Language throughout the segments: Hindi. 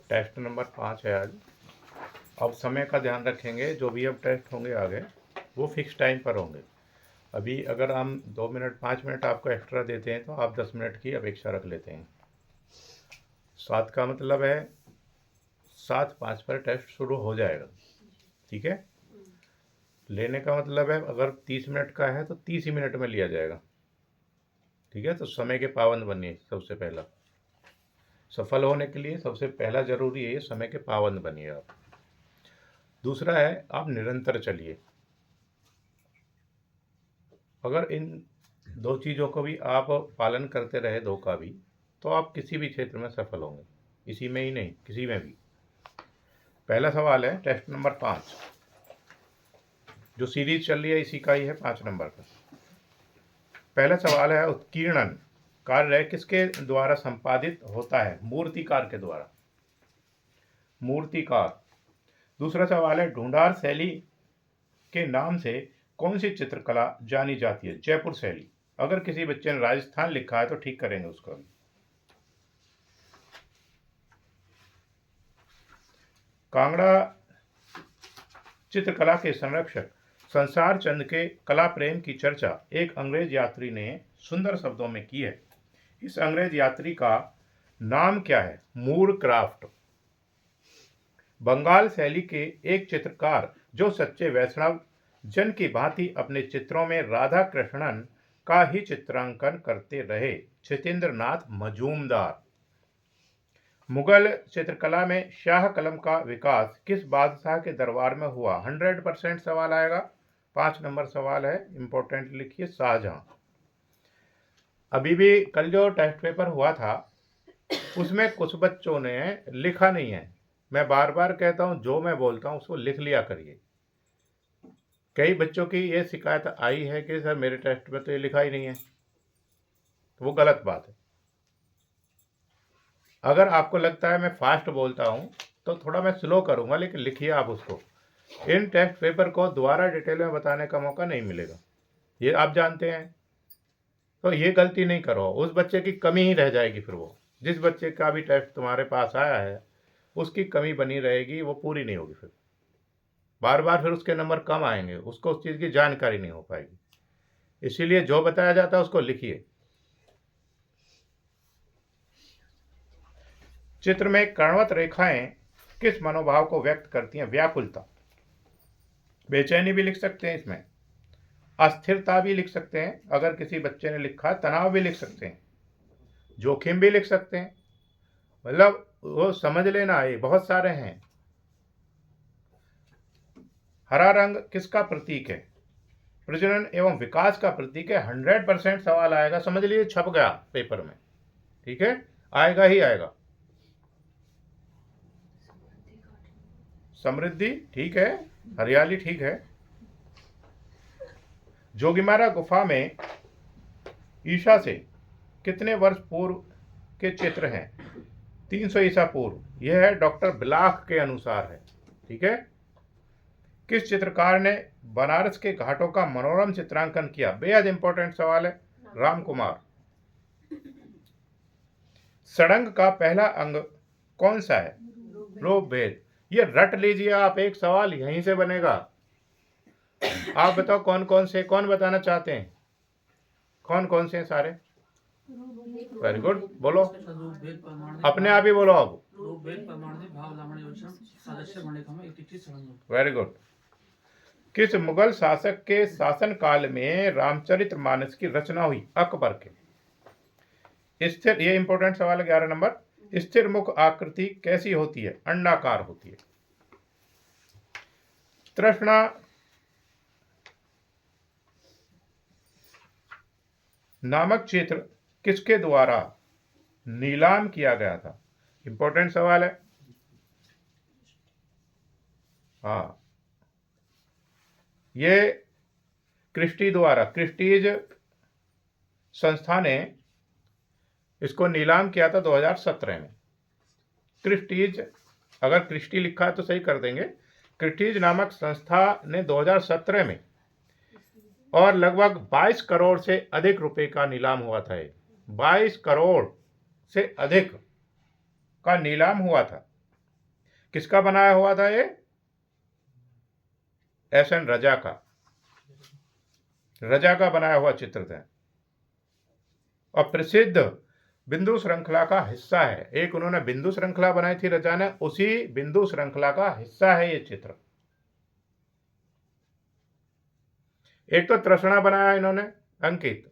टेस्ट नंबर 5 है आज। अब समय का ध्यान रखेंगे, जो भी अब टेस्ट होंगे आगे वो फिक्स टाइम पर होंगे। अभी अगर हम 2 मिनट 5 मिनट आपको एक्स्ट्रा देते हैं तो आप 10 मिनट की अपेक्षा रख लेते हैं। 7 का मतलब है 7:05 पर टेस्ट शुरू हो जाएगा। ठीक है, लेने का मतलब है अगर 30 मिनट का है तो 30 ही मिनट में लिया जाएगा। ठीक है, तो समय के पाबंद बनिए। सबसे पहला सफल होने के लिए सबसे पहला जरूरी है समय के पाबंद बनिए आप। दूसरा है आप निरंतर चलिए। अगर इन दो चीज़ों को भी आप पालन करते रहे, दो का भी, तो आप किसी भी क्षेत्र में सफल होंगे, इसी में ही नहीं किसी में भी। पहला सवाल है टेस्ट नंबर 5, जो सीरीज चल रही है इसी का ही है 5 नंबर का। पहला सवाल है उत्कीर्णन कार्य किसके द्वारा संपादित होता है? मूर्तिकार के द्वारा, मूर्तिकार। दूसरा सवाल है ढूंढार शैली के नाम से कौन सी चित्रकला जानी जाती है? जयपुर शैली। अगर किसी बच्चे ने राजस्थान लिखा है तो ठीक करेंगे उसको। कांगड़ा चित्रकला के संरक्षक संसार चंद के कला प्रेम की चर्चा एक अंग्रेज यात्री ने सुंदर शब्दों में की है। इस अंग्रेज यात्री का नाम क्या है? मूर क्राफ्ट। बंगाल शैली के एक चित्रकार जो सच्चे वैष्णव जन की भांति अपने चित्रों में राधा कृष्णन का ही चित्रांकन करते रहे, सत्येंद्र नाथ मजूमदार। मुगल चित्रकला में शाह कलम का विकास किस बादशाह के दरबार में हुआ? 100% सवाल आएगा। 5 नंबर सवाल है, इंपॉर्टेंट लिखिए, शाहजहां। अभी भी कल जो टेस्ट पेपर हुआ था उसमें कुछ बच्चों ने लिखा नहीं है। मैं बार बार कहता हूं, जो मैं बोलता हूं उसको लिख लिया करिए। कई बच्चों की ये शिकायत आई है कि सर मेरे टेस्ट में तो ये लिखा ही नहीं है, तो वो गलत बात है। अगर आपको लगता है मैं फास्ट बोलता हूं तो थोड़ा मैं स्लो करूंगा, लेकिन लिखिए आप उसको। इन टेस्ट पेपर को दोबारा डिटेल में बताने का मौका नहीं मिलेगा, ये आप जानते हैं। तो ये गलती नहीं करो, उस बच्चे की कमी ही रह जाएगी। फिर वो जिस बच्चे का भी टेस्ट तुम्हारे पास आया है उसकी कमी बनी रहेगी, वो पूरी नहीं होगी। फिर बार बार फिर उसके नंबर कम आएंगे, उसको उस चीज़ की जानकारी नहीं हो पाएगी। इसीलिए जो बताया जाता है उसको लिखिए। चित्र में कर्णवत रेखाएं किस मनोभाव को व्यक्त करती हैं? व्याकुलता। बेचैनी भी लिख सकते हैं इसमें, अस्थिरता भी लिख सकते हैं, अगर किसी बच्चे ने लिखा तनाव भी लिख सकते हैं, जोखिम भी लिख सकते हैं। मतलब वो समझ लेना, ये बहुत सारे हैं। हरा रंग किसका प्रतीक है? प्रजनन एवं विकास का प्रतीक है। 100% सवाल आएगा, समझ लीजिए छप गया पेपर में। ठीक है, आएगा ही आएगा। समृद्धि ठीक है, हरियाली ठीक है। जोगीमारा गुफा में ईसा से कितने वर्ष पूर्व के चित्र हैं? 300 ईसा पूर्व। यह है डॉक्टर ब्लाख के अनुसार है। ठीक है, किस चित्रकार ने बनारस के घाटों का मनोरम चित्रांकन किया? बेहद इंपॉर्टेंट सवाल है, राम कुमार। सड़ंग का पहला अंग कौन सा है? रूप भेद। ये रट लीजिए आप, एक सवाल यहीं से बनेगा। आप बताओ कौन कौन से, कौन बताना चाहते हैं? कौन कौन से हैं सारे? वेरी गुड, बोलो अपने आप ही बोलो अब। Very good. किस मुगल शासक के शासन काल में रामचरितमानस की रचना हुई? अकबर के। स्थिर, ये इंपॉर्टेंट सवाल है 11 नंबर। स्थिर मुख आकृति कैसी होती है? अंडाकार होती है। तृष्णा नामक क्षेत्र किसके द्वारा नीलाम किया गया था? इंपॉर्टेंट सवाल है। हाँ, ये क्रिस्टी द्वारा, क्रिस्टीज संस्था ने इसको नीलाम किया था 2017 में। क्रिस्टीज, अगर क्रिस्टी लिखा है तो सही कर देंगे। क्रिस्टीज नामक संस्था ने 2017 में और लगभग 22 करोड़ से अधिक रुपए का नीलाम हुआ था। 22 करोड़ से अधिक का नीलाम हुआ था। किसका बनाया हुआ था ये? एस.एन. रजा का बनाया हुआ चित्र था और प्रसिद्ध बिंदु श्रृंखला का हिस्सा है। एक उन्होंने बिंदु श्रृंखला बनाई थी रजा ने, उसी बिंदु श्रृंखला का हिस्सा है ये चित्र। एक तो तृष्णा बनाया इन्होंने अंकित,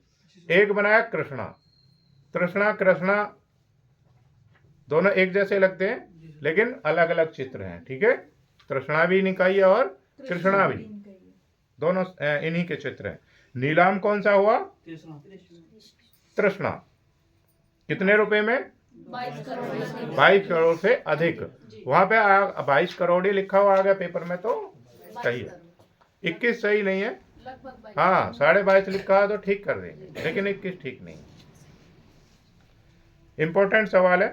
एक बनाया कृष्णा। तृष्णा कृष्णा दोनों एक जैसे लगते हैं लेकिन अलग अलग चित्र हैं, ठीक है। तृष्णा भी निकाई है और कृष्णा भी, दोनों इन्हीं के चित्र हैं। नीलाम कौन सा हुआ? तृष्णा। कितने रुपए में? 22 करोड़ से अधिक। वहां पे 22 करोड़ ही लिखा हुआ आ गया पेपर में, तो सही है। 21 सही नहीं है, हाँ 22.5 लिखा है तो ठीक कर देंगे, लेकिन 21 ठीक नहीं। इंपॉर्टेंट सवाल है।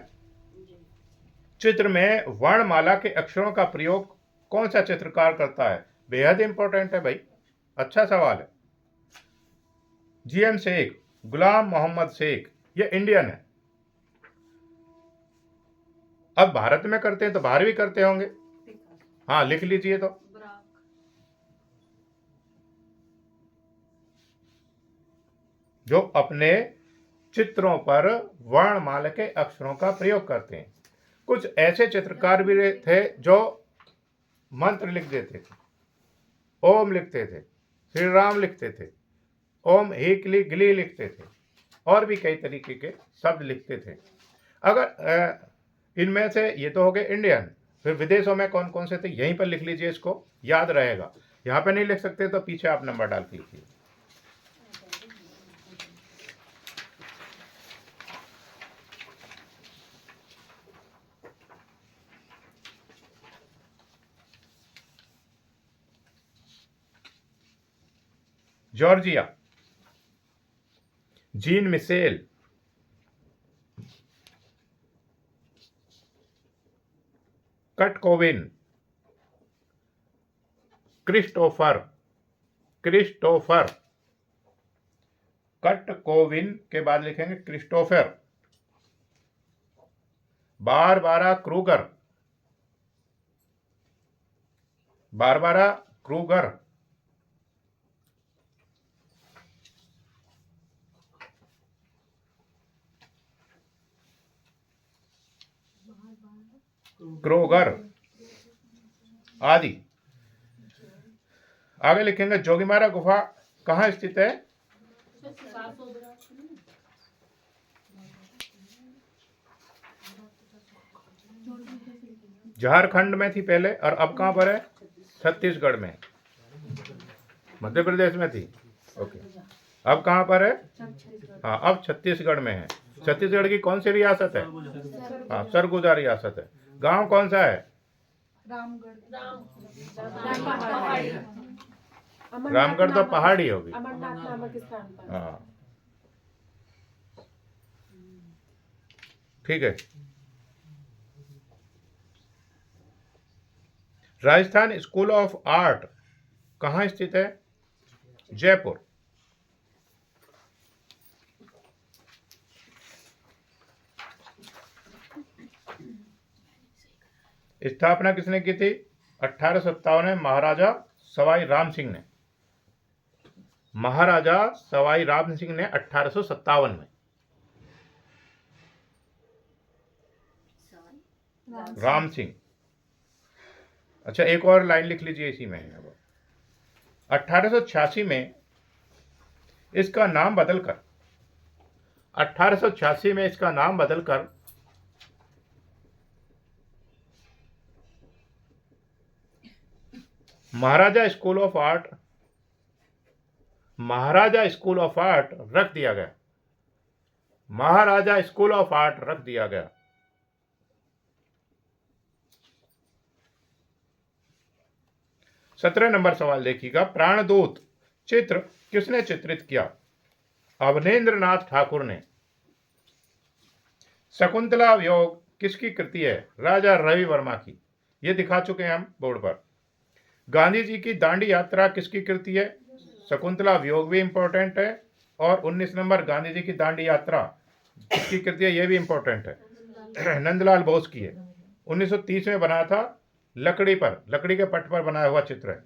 चित्र में वर्णमाला के अक्षरों का प्रयोग कौन सा चित्रकार करता है? बेहद इंपॉर्टेंट है भाई, अच्छा सवाल है। GM शेख, गुलाम मोहम्मद शेख, ये इंडियन है। अब भारत में करते हैं तो बाहर भी करते होंगे, हाँ लिख लीजिए। तो जो अपने चित्रों पर वर्णमाला के अक्षरों का प्रयोग करते हैं। कुछ ऐसे चित्रकार भी थे जो मंत्र लिख देते थे, ओम लिखते थे, श्री राम लिखते थे, ओम हिकली गिली लिखते थे, और भी कई तरीके के शब्द लिखते थे। अगर इनमें से ये तो हो गए इंडियन, फिर विदेशों में कौन कौन से थे यहीं पर लिख लीजिए, इसको याद रहेगा। यहाँ पे नहीं लिख सकते तो पीछे आप नंबर डाल के लिखिए। जॉर्जिया, जीन मिशेल, कट कोविन, क्रिस्टोफर कट कोविन के बाद लिखेंगे क्रिस्टोफर। बारबारा क्रूगर, क्रोगर आदि। आगे लिखेंगे जोगीमारा गुफा कहाँ स्थित है? झारखंड में थी पहले और अब कहाँ पर है? छत्तीसगढ़ में। मध्य प्रदेश में थी, ओके। अब कहाँ पर है? हाँ अब छत्तीसगढ़ में है। छत्तीसगढ़ की कौन सी रियासत है? हाँ सरगुजा रियासत है। गांव कौन सा है? रामगढ़ तो पहाड़ी होगी, हाँ ठीक है। राजस्थान स्कूल ऑफ आर्ट कहाँ स्थित है? जयपुर। स्थापना किसने की थी? 1857 में महाराजा सवाई राम सिंह ने। महाराजा सवाई राम सिंह ने 1857 में। राम सिंह। अच्छा एक और लाइन लिख लीजिए इसी में। 1886 में इसका नाम बदलकर 1886 में इसका नाम बदलकर महाराजा स्कूल ऑफ आर्ट रख दिया गया। महाराजा स्कूल ऑफ आर्ट रख दिया गया। सत्रह नंबर सवाल देखिएगा। प्राणदूत चित्र किसने चित्रित किया? अवनींद्र नाथ ठाकुर ने। शकुंतला वियोग किसकी कृति है? राजा रवि वर्मा की। ये दिखा चुके हैं हम बोर्ड पर। गांधी जी की दांडी यात्रा किसकी कृति है? शकुंतला वियोग भी इंपॉर्टेंट है। और 19 नंबर गांधी जी की दांडी यात्रा की कृति है, ये भी इंपॉर्टेंट है, नंदलाल बोस की है, 1930 में बना था, लकड़ी के पट पर बनाया हुआ चित्र है,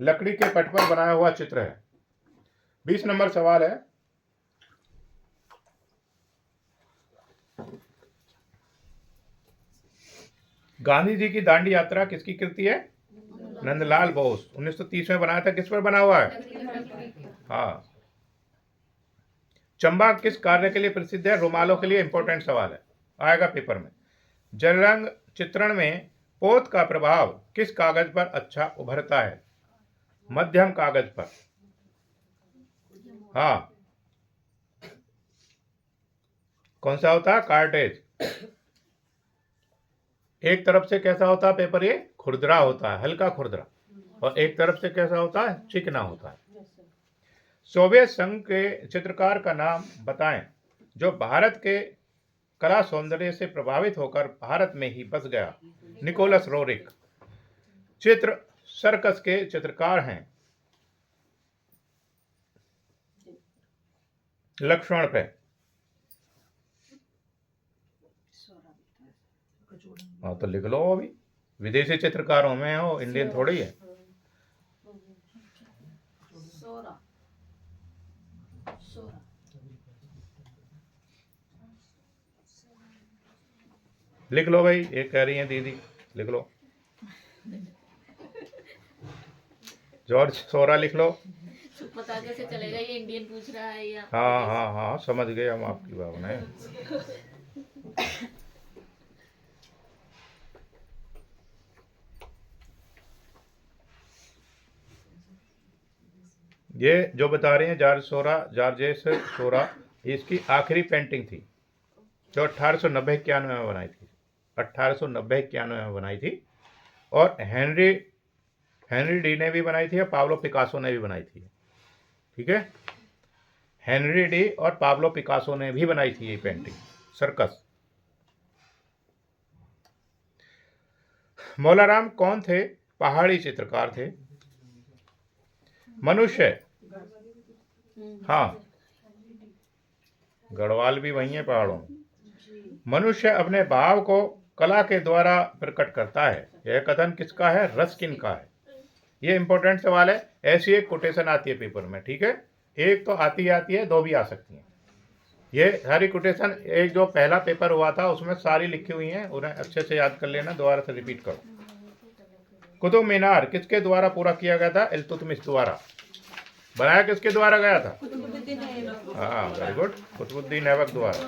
लकड़ी के पट पर बनाया हुआ चित्र है। 20 नंबर सवाल है, गांधी जी की दांडी यात्रा किसकी कृति है? नंदलाल बोस, 1930 में बनाया था। किस पर बना हुआ है? हाँ। चंबा किस कार्य के लिए प्रसिद्ध है? रुमालों के लिए। इंपॉर्टेंट सवाल है, आएगा पेपर में। जलरंग चित्रण में पोत का प्रभाव किस कागज पर अच्छा उभरता है? मध्यम कागज पर। हाँ, कौन सा होता है? कार्टेज। एक तरफ से कैसा होता है पेपर? ये खुरदरा होता है, हल्का खुरदरा, और एक तरफ से कैसा होता है? चिकना होता है। सोवियत संघ के चित्रकार का नाम बताएं जो भारत के कला सौंदर्य से प्रभावित होकर भारत में ही बस गया। Nicholas Roerich. चित्र सर्कस के चित्रकार हैं। लक्ष्मण पे। हाँ तो लिख लो, अभी विदेशी चित्रकारों में हो, इंडियन थोड़ी है। लिख लो भाई, ये कह रही है दीदी, लिख लो। जॉर्ज सोरा लिख लो। पता कैसे चलेगा ये इंडियन पूछ रहा है या? हाँ हाँ हाँ, समझ गए हम आपकी भावनाएं। ये जो बता रहे हैं जॉर्जेस सोरा, इसकी आखिरी पेंटिंग थी जो 1890-91 में बनाई थी, 1890-91 में बनाई थी। और हेनरी डी ने भी बनाई थी और पाब्लो पिकासो ने भी बनाई थी। ठीक है, हेनरी डी और पाब्लो पिकासो ने भी बनाई थी ये पेंटिंग, सर्कस। मौलाराम कौन थे? पहाड़ी चित्रकार थे। मनुष्य, हाँ, गढ़वाल भी वही है पहाड़ों में। मनुष्य अपने भाव को कला के द्वारा प्रकट करता है, यह कथन किसका है? रस्किन का है। ये इंपॉर्टेंट सवाल है, ऐसी एक कोटेशन आती है पेपर में। ठीक है, एक तो आती है, दो भी आ सकती हैं। ये सारी कोटेशन, एक जो पहला पेपर हुआ था उसमें सारी लिखी हुई हैं, उन्हें अच्छे से याद कर लेना, दोबारा से रिपीट करो। कुतुब मीनार किसके द्वारा पूरा किया गया था? इल्तुतमिश द्वारा। बनाया किसके द्वारा गया था? हाँ, वेरी गुड, कुतुबुद्दीन ऐबक द्वारा।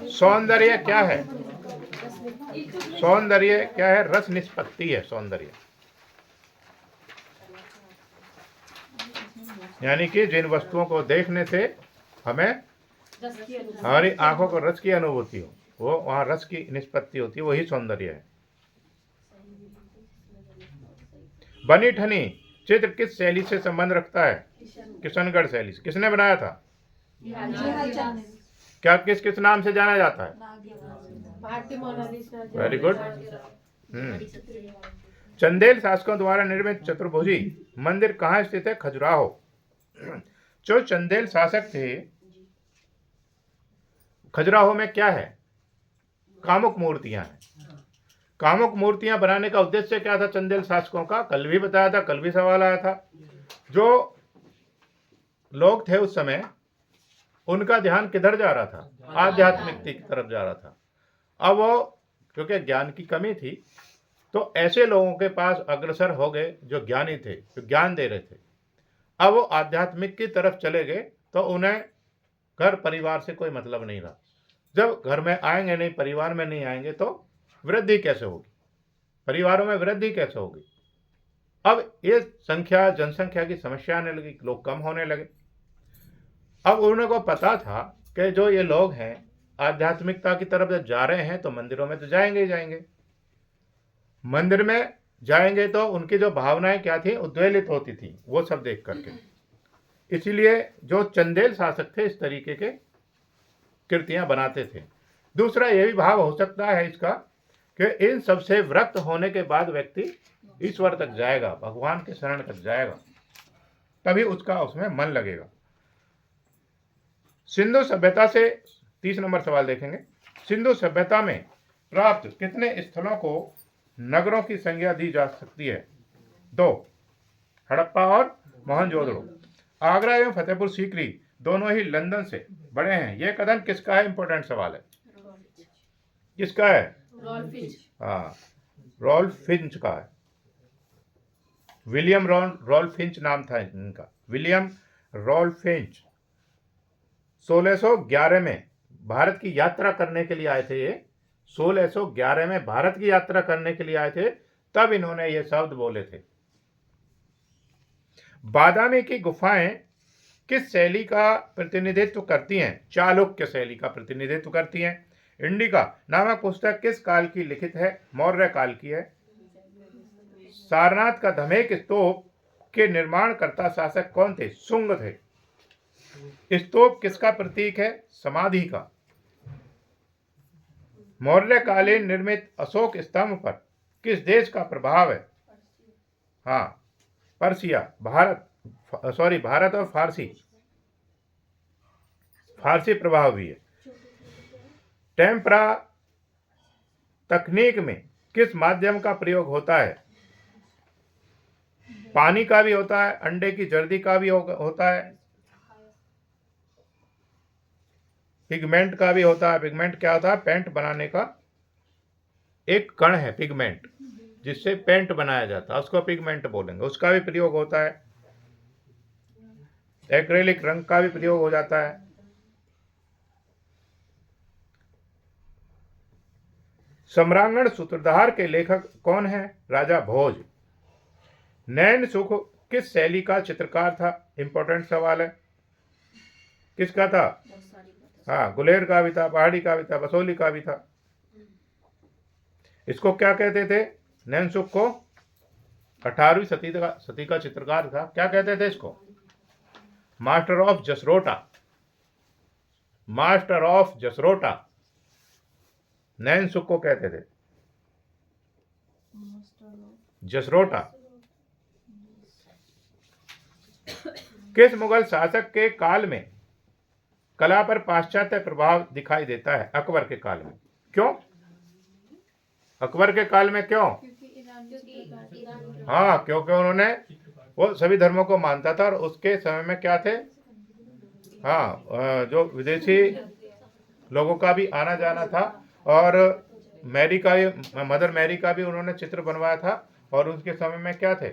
सौंदर्य क्या है? सौंदर्य क्या है? रस निष्पत्ति है सौंदर्य, यानी कि जिन वस्तुओं को देखने से हमें हमारी आंखों को रस की अनुभूति हो, वो वहां रस की निष्पत्ति होती है, वही सौंदर्य है। बनी ठनी चित्र किस शैली से संबंध रखता है? किशनगढ़ शैली से। किसने बनाया था? क्या किस नाम से जाना जाता है? Very good. चंदेल शासकों द्वारा निर्मित चतुर्भुजी मंदिर कहाँ स्थित है? खजुराहो। जो चंदेल शासक थे, खजुराहो में क्या है? कामुक मूर्तियां हैं। कामुक मूर्तियां बनाने का उद्देश्य क्या था चंदेल शासकों का? कल भी बताया था, कल भी सवाल आया था। जो लोग थे उस समय, उनका ध्यान किधर जा रहा था? आध्यात्मिकता की तरफ जा रहा था। अब वो, क्योंकि ज्ञान की कमी थी, तो ऐसे लोगों के पास अग्रसर हो गए जो ज्ञानी थे, जो ज्ञान दे रहे थे। अब वो आध्यात्मिक की तरफ चले गए तो उन्हें घर परिवार से कोई मतलब नहीं रहा। जब घर में आएंगे नहीं, परिवार में नहीं आएंगे, तो वृद्धि कैसे होगी? परिवारों में वृद्धि कैसे होगी? अब ये जनसंख्या की समस्या आने लगी, लोग कम होने लगे। अब उनको पता था कि जो ये लोग हैं आध्यात्मिकता की तरफ जब जा रहे हैं तो मंदिरों में तो जाएंगे ही जाएंगे। मंदिर में जाएंगे तो उनकी जो भावनाएं क्या थी, उद्वेलित होती थी, वो सब देख करके। इसीलिए जो चंदेल शासक थे इस तरीके के कृतियां बनाते थे। दूसरा ये भी भाव हो सकता है इसका कि इन सबसे विरक्त होने के बाद व्यक्ति ईश्वर तक जाएगा, भगवान के शरण तक जाएगा, तभी उसका उसमें मन लगेगा। सिंधु सभ्यता से 30 नंबर सवाल देखेंगे। सिंधु सभ्यता में प्राप्त कितने स्थलों को नगरों की संज्ञा दी जा सकती है? 2, हड़प्पा और मोहनजोदड़ो। आगरा एवं फतेहपुर सीकरी दोनों ही लंदन से बड़े हैं। यह कथन किसका है? इंपॉर्टेंट सवाल है। किसका है? हाँ, रॉल्फ फिंच का है। विलियम रॉल्फ फिंच नाम था इनका, विलियम रॉल्फ फिंच। 1611 में भारत की यात्रा करने के लिए आए थे ये। 1611 में भारत की यात्रा करने के लिए आए थे, तब इन्होंने ये शब्द बोले थे। बादामी की गुफाएं किस शैली का प्रतिनिधित्व करती हैं? चालुक्य शैली का प्रतिनिधित्व करती हैं। इंडिका नामक पुस्तक किस काल की लिखित है? मौर्य काल की है। सारनाथ का धमेक स्तूप के निर्माणकर्ता शासक कौन थे? शुंग थे। स्तूप किसका प्रतीक है? समाधि का। मौर्यकालीन निर्मित अशोक स्तंभ पर किस देश का प्रभाव है? हाँ, पर्सिया। भारत और फारसी प्रभाव भी है। टेम्परा तकनीक में किस माध्यम का प्रयोग होता है? पानी का भी होता है, अंडे की जर्दी का भी होता है, पिगमेंट का भी होता है। पिगमेंट क्या होता है? पेंट बनाने का एक कण है पिगमेंट, जिससे पेंट बनाया जाता है, उसको पिगमेंट बोलेंगे। उसका भी प्रयोग होता है। एक्रेलिक रंग का भी प्रयोग हो जाता है। सम्रांगण सूत्रधार के लेखक कौन है? राजा भोज। नैन सुख किस शैली का चित्रकार था? इंपॉर्टेंट सवाल है। किसका था? हाँ, गुलेर का भी था, पहाड़ी का भी था, बसोली का भी था। इसको क्या कहते थे? नैन सुख को 18वीं सदी का चित्रकार था। क्या कहते थे इसको? Master of Jasrota. Master of Jasrota Nainsukh को कहते थे। जसरोटा। किस मुगल शासक के काल में कला पर पाश्चात्य प्रभाव दिखाई देता है? अकबर के काल में। क्यों? अकबर के काल में क्यों? हाँ, क्योंकि उन्होंने वो सभी धर्मों को मानता था और उसके समय में क्या थे? हाँ, जो विदेशी लोगों का भी आना जाना था, और मदर मैरी का भी उन्होंने चित्र बनवाया था। और उसके समय में क्या थे?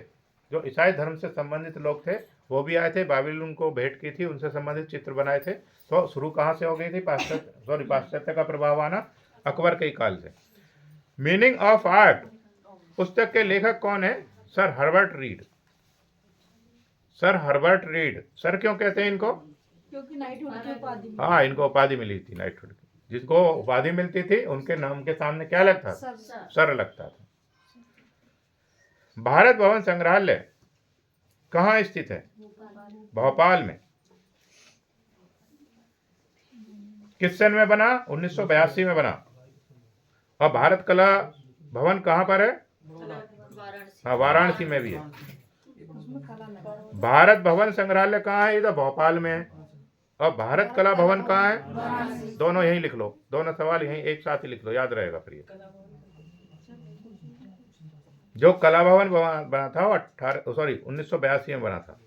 जो ईसाई धर्म से संबंधित लोग थे वो भी आए थे, बाबिल उनको भेंट की थी, उनसे संबंधित चित्र बनाए थे। तो शुरू कहाँ से हो गई थी? पाश्चात्य का प्रभाव आना अकबर के काल से। मीनिंग ऑफ आर्ट पुस्तक के लेखक कौन है? Sir Herbert read. Sir Herbert read. Sir क्यों कहते हैं इनको? क्योंकि नाइटहुड की उपाधि। हाँ, इनको उपाधि मिली थी नाइटहुड की। जिसको उपाधि मिलती थी उनके नाम के सामने क्या लगता था? सर लगता था। भारत भवन संग्रहालय कहाँ स्थित है? भोपाल में। किस सन में बना? 1982 में बना। और भारत कला भवन कहाँ पर है? हाँ, वाराणसी में भी है। भारत भवन संग्रहालय कहाँ है? इधर भोपाल में है। और भारत कला भवन कहाँ है? दोनों यहीं लिख लो, दोनों सवाल यहीं एक साथ ही लिख लो, याद रहेगा फिर ये। जो कला भवन बना था वो 1982 में बना था।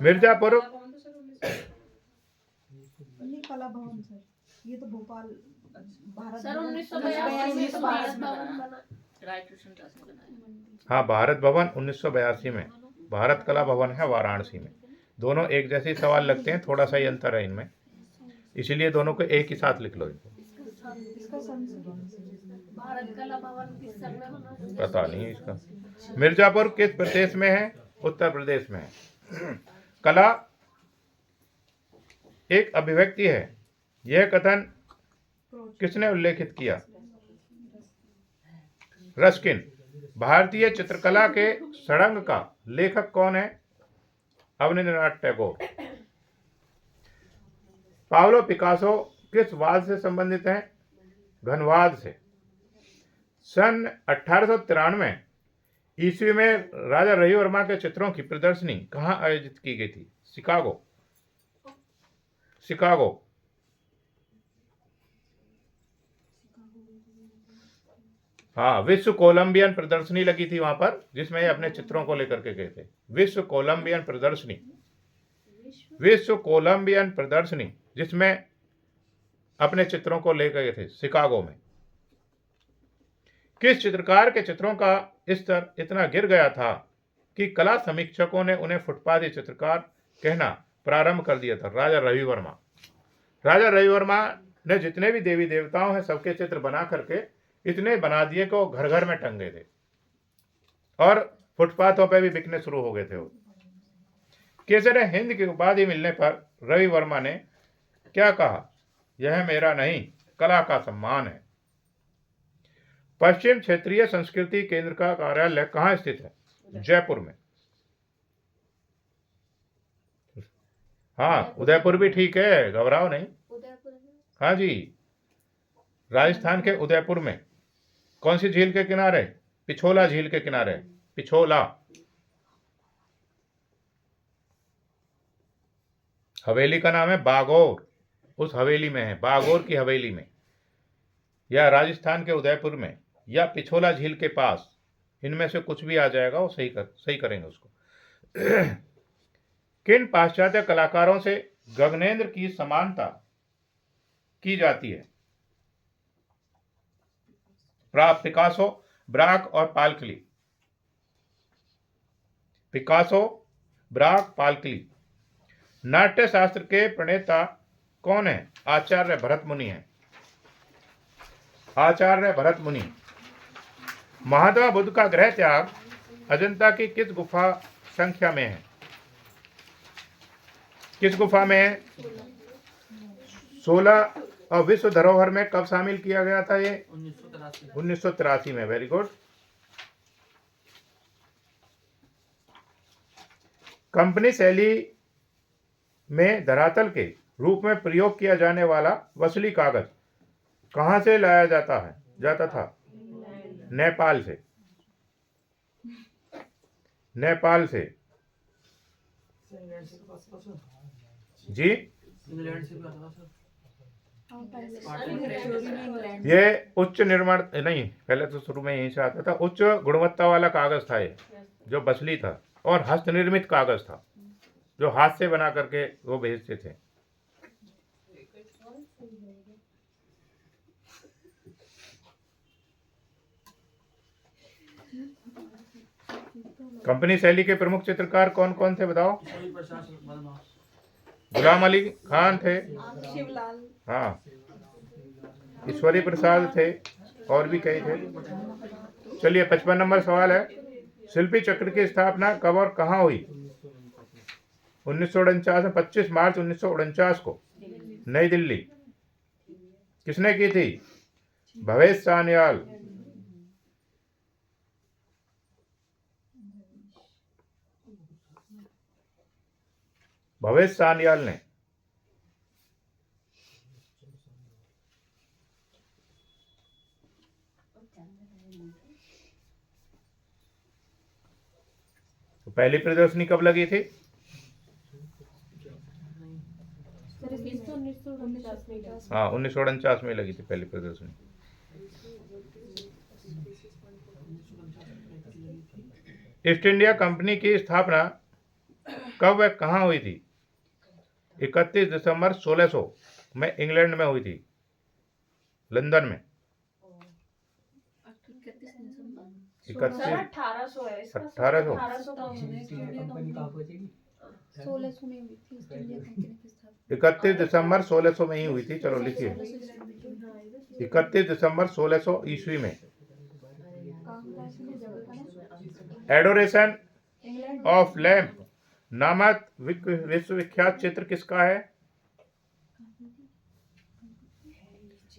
मिर्जापुर। कला भवन सर, ये तो भोपाल भारत सर भवन 1982 हाँ, भारत भवन 1982 में। भारत कला भवन है वाराणसी में। दोनों एक जैसे सवाल लगते हैं, थोड़ा सा ही अंतर है इनमें, इसीलिए दोनों को एक ही साथ लिख लो इनको। भारत कला भवन किस सन में बना? पता नहीं है इसका। मिर्जापुर किस प्रदेश में है? उत्तर प्रदेश में है। कला एक अभिव्यक्ति है, यह कथन किसने उल्लेखित किया? रस्किन। भारतीय चित्रकला के षडंग का लेखक कौन है? अवनींद्रनाथ टैगोर। पाब्लो पिकासो किस वाद से संबंधित हैं? घनवाद से। सन 1893 में ईस्वी में राजा रवि वर्मा के चित्रों की प्रदर्शनी कहाँ आयोजित की गई थी? शिकागो। शिकागो। हाँ, विश्व कोलंबियन प्रदर्शनी लगी थी वहां पर, जिसमें ये अपने चित्रों को लेकर के गए थे। विश्व कोलंबियन प्रदर्शनी, विश्व कोलंबियन प्रदर्शनी, जिसमें अपने चित्रों को लेकर गए थे, शिकागो में। किस चित्रकार के चित्रों का स्तर इतना गिर गया था कि कला समीक्षकों ने उन्हें फुटपाथी चित्रकार कहना प्रारंभ कर दिया था? राजा रवि वर्मा। राजा रवि वर्मा ने जितने भी देवी देवताओं हैं सबके चित्र बना करके इतने बना दिए कि वो घर घर में टंगे थे और फुटपाथों पे भी बिकने शुरू हो गए थे वो। केसर हिंद की उपाधि मिलने पर रवि वर्मा ने क्या कहा? यह मेरा नहीं, कला का सम्मान है। पश्चिम क्षेत्रीय संस्कृति केंद्र का कार्यालय कहाँ स्थित है? जयपुर में। हाँ, उदयपुर भी ठीक है, घबराओ नहीं। उदयपुर में। हाँ जी, राजस्थान के उदयपुर में। कौन सी झील के किनारे? पिछोला झील के किनारे। पिछोला। हवेली का नाम है बागौर, उस हवेली में है, बागौर की हवेली में, या राजस्थान के उदयपुर में, या पिछोला झील के पास। इनमें से कुछ भी आ जाएगा, वो सही करेंगे उसको। किन पाश्चात्य कलाकारों से गगनेंद्र की समानता की जाती है? पिकासो, ब्राक और पालकली। Picasso, Barack, पालकली। नाट्य शास्त्र के प्रणेता कौन है? आचार्य भरत मुनि है। आचार्य भरत मुनि। महात्मा बुद्ध का गृह त्याग अजंता की किस गुफा संख्या में है? किस गुफा में है? 16। और विश्व धरोहर में कब शामिल किया गया था ये? 1983 में। Very good. कंपनी शैली में धरातल के रूप में प्रयोग किया जाने वाला वसली कागज कहां से लाया जाता था? नेपाल से। नेपाल से जी। ये उच्च निर्माण नहीं, पहले तो शुरू में यहीं से आता था। उच्च गुणवत्ता वाला कागज था ये, जो बसली था, और हस्त निर्मित कागज था, जो हाथ से बना करके वो भेजते थे। कंपनी शैली के प्रमुख चित्रकार कौन कौन थे बताओ? गुलाम अली खान थे, शिवलाल। हाँ, ईश्वरी प्रसाद थे, और भी कई थे। चलिए 55 नंबर सवाल है, शिल्पी चक्र की स्थापना कब और कहाँ हुई? 1949 में, 25 मार्च 1949 को, नई दिल्ली। किसने की थी? भवेश सान्याल। भवेश सान्याल ने। तो पहली प्रदर्शनी कब लगी थी? हाँ, 1949 में लगी थी पहली प्रदर्शनी। ईस्ट इंडिया कंपनी की स्थापना कब व कहाँ हुई थी? 31 दिसंबर 1600 में इंग्लैंड में हुई थी, लंदन में। 31 1800 है इसका। 1800 1600 में हुई थी ईस्ट इंडिया कंपनी की स्थापना। 31 दिसंबर 1600 में ही हुई थी। चलो लिखिए, 31 दिसंबर 1600 ईस्वी में। एडोरेशन ऑफ लैम्प नामक विश्वविख्यात चित्र किसका है?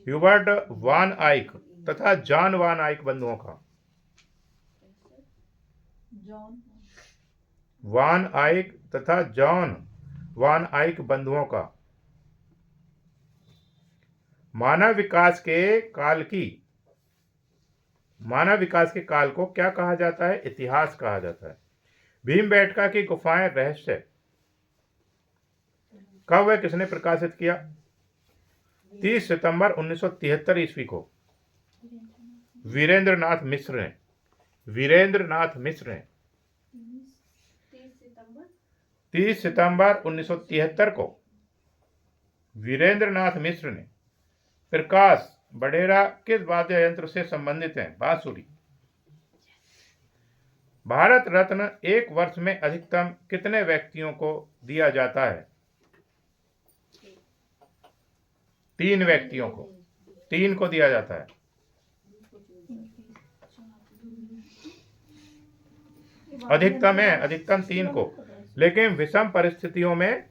ह्यूबर्ट वान आइक तथा जॉन वान आइक बंधुओं का। वान आइक तथा जॉन वान आइक बंधुओं का। मानव विकास के काल की मानव विकास के काल को क्या कहा जाता है? इतिहास कहा जाता है। भीमबेटका की गुफाएं रहस्य कब व किसने प्रकाशित किया? 30 सितंबर 1973 ईस्वी को वीरेंद्रनाथ मिश्र ने 30 सितंबर 1973 को वीरेंद्रनाथ मिश्र ने। प्रकाश बड़ेरा किस वाद्य यंत्र से संबंधित हैं? बांसुरी। भारत रत्न एक वर्ष में अधिकतम कितने व्यक्तियों को दिया जाता है? 3 व्यक्तियों को, 3 को दिया जाता है। अधिकतम है, अधिकतम 3 को, लेकिन विषम परिस्थितियों में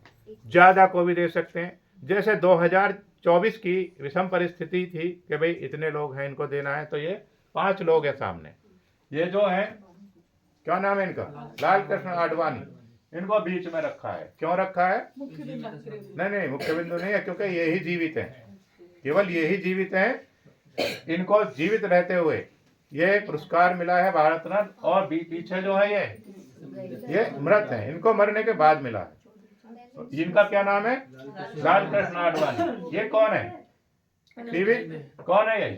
ज्यादा को भी दे सकते हैं। जैसे 2024 की विषम परिस्थिति थी कि भाई इतने लोग हैं, इनको देना है, तो ये 5 लोग हैं सामने। ये जो है, क्या नाम है इनका? लाल कृष्ण आडवाणी। इनको बीच में रखा है। क्यों रखा है? नहीं, मुख्य बिंदु नहीं है, क्योंकि ये ही जीवित हैं, केवल ये ही जीवित हैं। इनको जीवित रहते हुए ये पुरस्कार मिला है भारत रत्न, और पीछे जो है ये मृत है, इनको मरने के बाद मिला है। तो इनका क्या नाम है? लाल कृष्ण आडवाणी। ये कौन है? पीवी कौन है? ये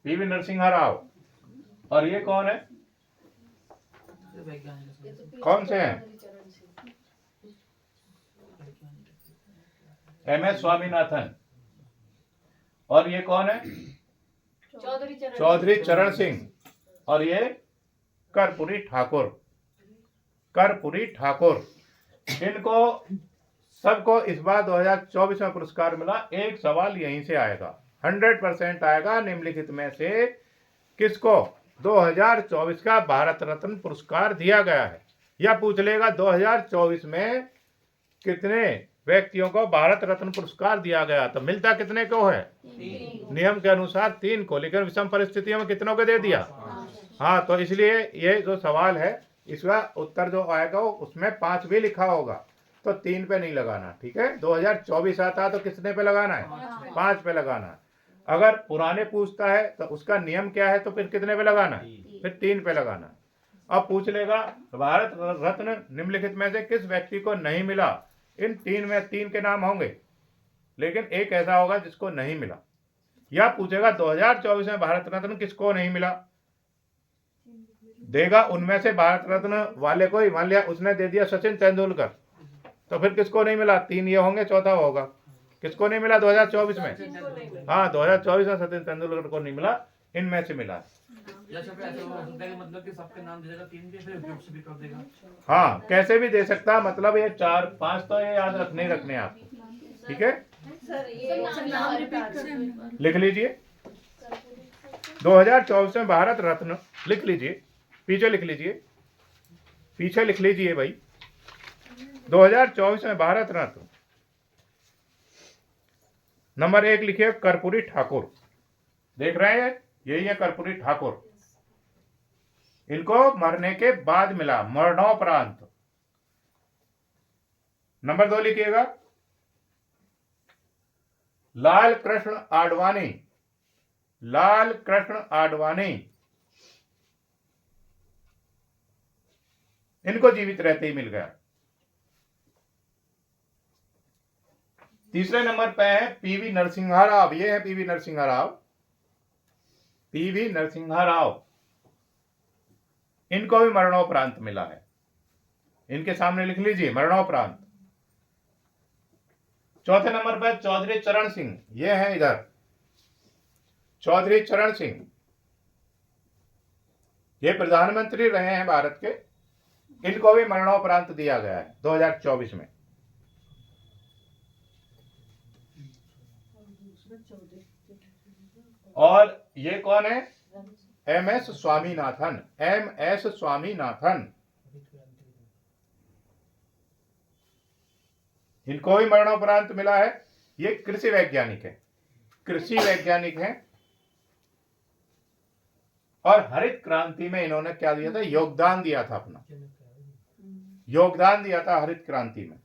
पीवी नरसिम्हा राव। और ये कौन है? कौन से हैं? MS स्वामीनाथन। और ये कौन है? चौधरी चरण सिंह। और ये कर्पूरी ठाकुर। इनको सबको इस बार 2024 में पुरस्कार मिला। एक सवाल यहीं से आएगा, 100% आएगा, निम्नलिखित में से किसको 2024 का भारत रत्न पुरस्कार दिया गया है? या पूछ लेगा 2024 में कितने व्यक्तियों को भारत रत्न पुरस्कार दिया गया, तो मिलता कितने को है? नियम के अनुसार 3 को, लेकिन विषम परिस्थितियों में कितनों को दे दिया? हाँ, तो इसलिए ये जो सवाल है, इसका उत्तर जो आएगा उसमें 5 भी लिखा होगा, तो 3 पे नहीं लगाना, ठीक है? 2024 आता तो कितने पे लगाना है? 5 पे लगाना है। अगर पुराने पूछता है तो उसका नियम क्या है, तो फिर कितने पे लगाना है? फिर 3 पे लगाना है। अब पूछ लेगा भारत रत्न निम्नलिखित में से किस व्यक्ति को नहीं मिला? इन 3 में 3 के नाम होंगे, लेकिन एक ऐसा होगा जिसको नहीं मिला। या पूछेगा 2024 में भारत रत्न किसको नहीं मिला, देगा उनमें से भारत रत्न वाले को ही। मान लिया उसने दे दिया सचिन तेंदुलकर, तो फिर किसको नहीं मिला? 3 ये होंगे, चौथा होगा किसको नहीं मिला 2024 में? हाँ, 2024 में सचिन तेंदुलकर को नहीं मिला, इनमें से मिला। मतलब कि सबके नाम दे देगा 3 के, फिर ग्रुप से भी कर देगा। हाँ, कैसे भी दे सकता, मतलब ये 4-5 तो ये याद रखने आप, ठीक है? लिख लीजिए 2024 में भारत रत्न, लिख लीजिए, पीछे लिख लीजिए भाई। 2024 में भारत रत्न नंबर 1 लिखिए कर्पूरी ठाकुर। देख रहे हैं, यही है कर्पूरी ठाकुर। इनको मरने के बाद मिला, मरणोपरांत। नंबर 2 लिखिएगा लाल कृष्ण आडवाणी। इनको जीवित रहते ही मिल गया। तीसरे नंबर पे है पीवी नरसिम्हा राव। ये है पीवी नरसिम्हा राव। इनको भी मरणोपरांत मिला है। इनके सामने लिख लीजिए मरणोपरांत। चौथे नंबर पर चौधरी चरण सिंह, ये है इधर चौधरी चरण सिंह, ये प्रधानमंत्री रहे हैं भारत के। इनको भी मरणोपरांत दिया गया है 2024 में। और ये कौन है? MS स्वामीनाथन। इनको भी मरणोपरांत मिला है। ये कृषि वैज्ञानिक हैं और हरित क्रांति में इन्होंने क्या दिया था? योगदान दिया था हरित क्रांति में।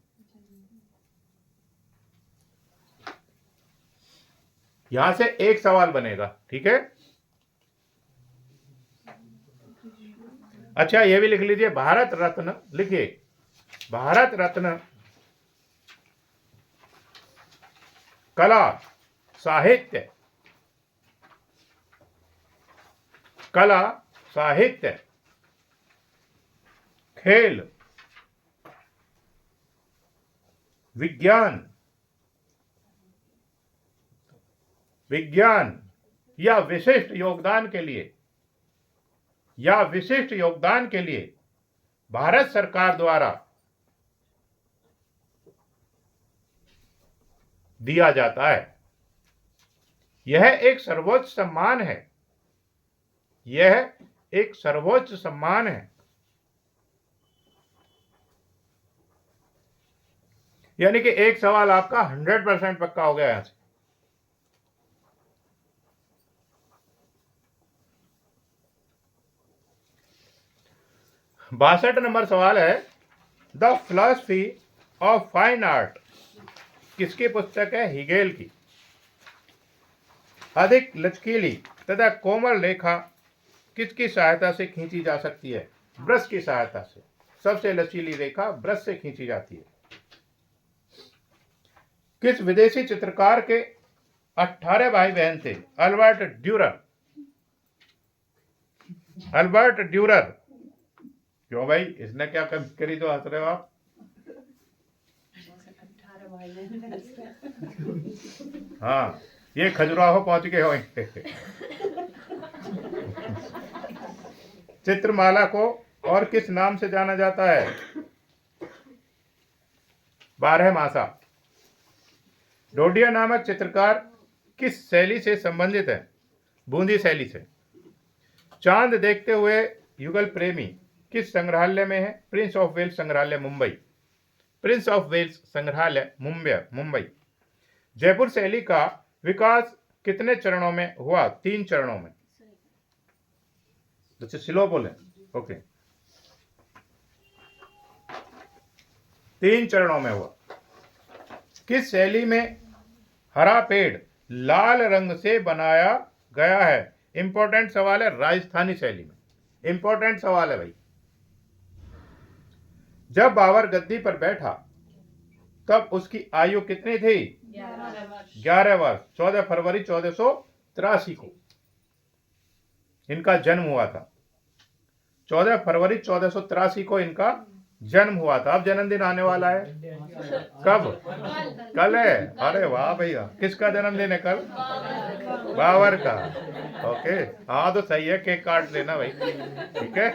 यहां से एक सवाल बनेगा, ठीक है? अच्छा, ये भी लिख लीजिए, भारत रत्न लिखिए, भारत रत्न कला, साहित्य, कला, साहित्य, खेल, विज्ञान, विज्ञान या विशिष्ट योगदान के लिए, या विशिष्ट योगदान के लिए भारत सरकार द्वारा दिया जाता है। यह एक सर्वोच्च सम्मान है, यह एक सर्वोच्च सम्मान है। यानी कि एक सवाल आपका 100% पक्का हो गया यहां से। बासठ नंबर सवाल है, the philosophy of fine art किसकी पुस्तक है? हिगेल की। अधिक लचकीली तथा कोमल रेखा किसकी सहायता से खींची जा सकती है? ब्रश की सहायता से। सबसे लचीली रेखा ब्रश से खींची जाती है। किस विदेशी चित्रकार के 18 भाई बहन थे? Albert Durer. Albert Durer. क्यों भाई, इसने क्या करी तो हंस रहे हो आप? हाँ, ये खजुराहो पहुंच गए होंगे। चित्रमाला को और किस नाम से जाना जाता है? 12 मासा। डोडिया नामक चित्रकार किस शैली से संबंधित है? बूंदी शैली से। चांद देखते हुए युगल प्रेमी किस संग्रहालय में है? प्रिंस ऑफ वेल्स संग्रहालय, मुंबई। प्रिंस ऑफ वेल्स संग्रहालय, मुंबई। जयपुर शैली का विकास कितने चरणों में हुआ? 3 चरणों में। अच्छा, स्लो बोले, ओके। 3 चरणों में हुआ। किस शैली में हरा पेड़ लाल रंग से बनाया गया है? इंपॉर्टेंट सवाल है, राजस्थानी शैली में। इंपॉर्टेंट सवाल है भाई। जब बाबर गद्दी पर बैठा तब उसकी आयु कितनी थी? 11 वर्ष। 14 फरवरी 1483 को इनका जन्म हुआ था। 14 फरवरी 1483 को इनका जन्म हुआ था। अब जन्मदिन आने वाला है। कब? कल है। अरे वाह भैया, किसका जन्मदिन है कल? बाबर का। ओके, हाँ तो सही है, केक काट लेना भाई, ठीक है।